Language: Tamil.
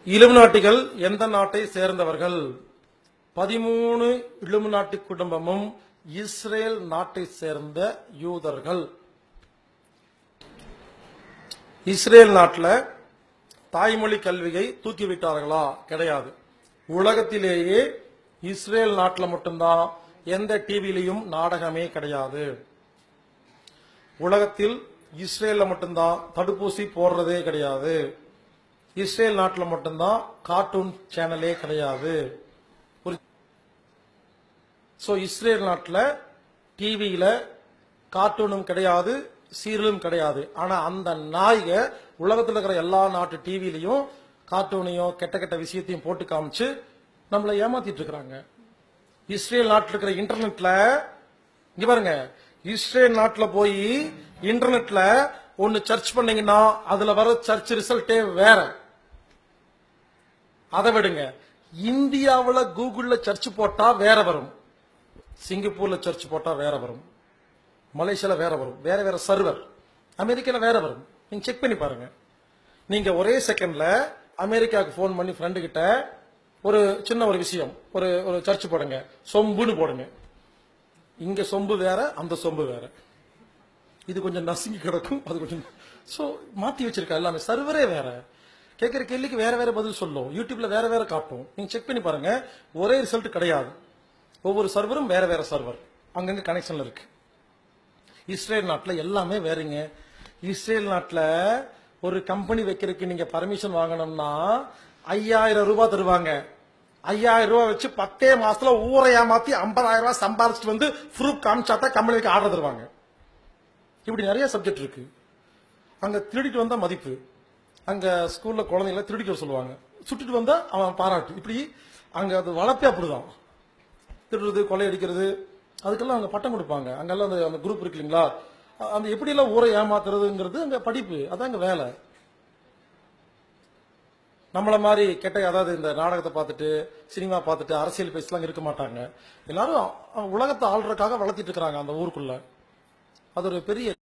இலுமினாட்டிகள் எந்த நாட்டை சேர்ந்தவர்கள்? 13 இலுமினாட்டி குடும்பமும் இஸ்ரேல் நாட்டை சேர்ந்த யூதர்கள். இஸ்ரேல் நாட்டில் தாய்மொழி கல்வியை தூக்கிவிட்டார்களா? கிடையாது. உலகத்திலேயே இஸ்ரேல் நாட்டில் மட்டும்தான் எந்த டிவிலையும் நாடகமே கிடையாது. உலகத்தில் இஸ்ரேல்ல மட்டும்தான் தடுப்பூசி போடுறதே கிடையாது. இஸ்ரேல் நாட்டில் மட்டும்தான் கார்ட்டூன் சேனலே கிடையாது. இஸ்ரேல் நாட்டில் டிவியில கார்ட்டூனும் கிடையாது, சீரியலும் கிடையாது. ஆனா அந்த நாய்க உலகத்தில் இருக்கிற எல்லா நாட்டு டிவிலையும் கார்ட்டூனையும் கெட்ட கெட்ட விஷயத்தையும் போட்டு காமிச்சு நம்மளை ஏமாத்திட்டு இருக்கிறாங்க. இஸ்ரேல் நாட்டில் இருக்கிற இன்டர்நெட்ல இங்க பாருங்க, இஸ்ரேல் நாட்டில் போய் இன்டர்நெட்ல ஒன்னு சர்ச் பண்ணீங்கன்னா அதுல வர சர்ச் ரிசல்ட்டே வேற. அதை விடுங்க, இந்தியாவில் கூகுள்ல சர்ச் போட்டா வேற வரும், சிங்கப்பூர்ல சர்ச் போட்டா வேற வரும், மலேசியால வேற வரும், வேற வேற சர்வர், அமெரிக்கால வேற வரும். நீங்க செக் பண்ணி பாருங்க. நீங்க ஒரே செகண்ட்ல அமெரிக்காவுக்கு போன் பண்ணி ஃப்ரெண்டு கிட்ட ஒரு சின்ன ஒரு விஷயம், ஒரு ஒரு சர்ச் போடுங்க, சொம்புன்னு போடுங்க. இங்க சொம்பு வேற, அந்த சொம்பு வேற. இது கொஞ்சம் நசுங்கி கிடக்கும், அது கொஞ்சம் மாத்தி வச்சிருக்க. எல்லாமே சர்வரே வேற. கேட்கிற கேள்விக்கு வேற வேற பதில் சொல்லும். யூடியூப்ல வேற வேற காட்டும். நீங்க செக் பண்ணி பாருங்க, ஒரே ரிசல்ட் கிடையாது. ஒவ்வொரு சர்வரும் வேற வேற சர்வர், அங்கங்க கனெக்ஷன்ல இருக்கு. இஸ்ரேல் நாட்டில் எல்லாமே வேறங்க. இஸ்ரேல் நாட்டில் ஒரு கம்பெனி வைக்கிறதுக்கு நீங்க பர்மிஷன் வாங்கணும்னா 5000 ரூபாய் தருவாங்க. 5000 ரூபாய் வச்சு 10 மாசத்துல ஊரை ஏமாத்தி 50,000 ரூபாய் சம்பாதிச்சுட்டு வந்து ப்ரூஃப் காமிச்சாதான் கம்பெனிக்கு ஆர்டர் தருவாங்க. இப்படி நிறைய சப்ஜெக்ட் இருக்கு. அங்க திருடிட்டு வந்தா மதிப்பு, அங்க ஸ்கூல்ல குழந்தைங்களை திருடிக்க சொல்லுவாங்க, சுட்டுட்டு வந்தா அவன் பாராட்டு. இப்படி அங்க அது வளர்ப்பே அப்படிதான். திருடுறது, கொள்ளையடிக்கிறது, அதுக்கெல்லாம் அங்க பட்டம் கொடுப்பாங்க. அங்கெல்லாம் அந்த குரூப் இருக்கு இல்லைங்களா, அந்த எப்படி எல்லாம் ஊரை ஏமாத்துறதுங்கிறது அங்க படிப்பு, அதான் அங்க வேலை. நம்மள மாதிரி கெட்ட, அதாவது இந்த நாடகத்தை பார்த்துட்டு சினிமா பார்த்துட்டு அரசியல் பேசலாம் இருக்க மாட்டாங்க. எல்லாரும் உலகத்தை ஆள்றதுக்காக வளர்த்திட்டு இருக்கிறாங்க அந்த ஊருக்குள்ள. அது ஒரு பெரிய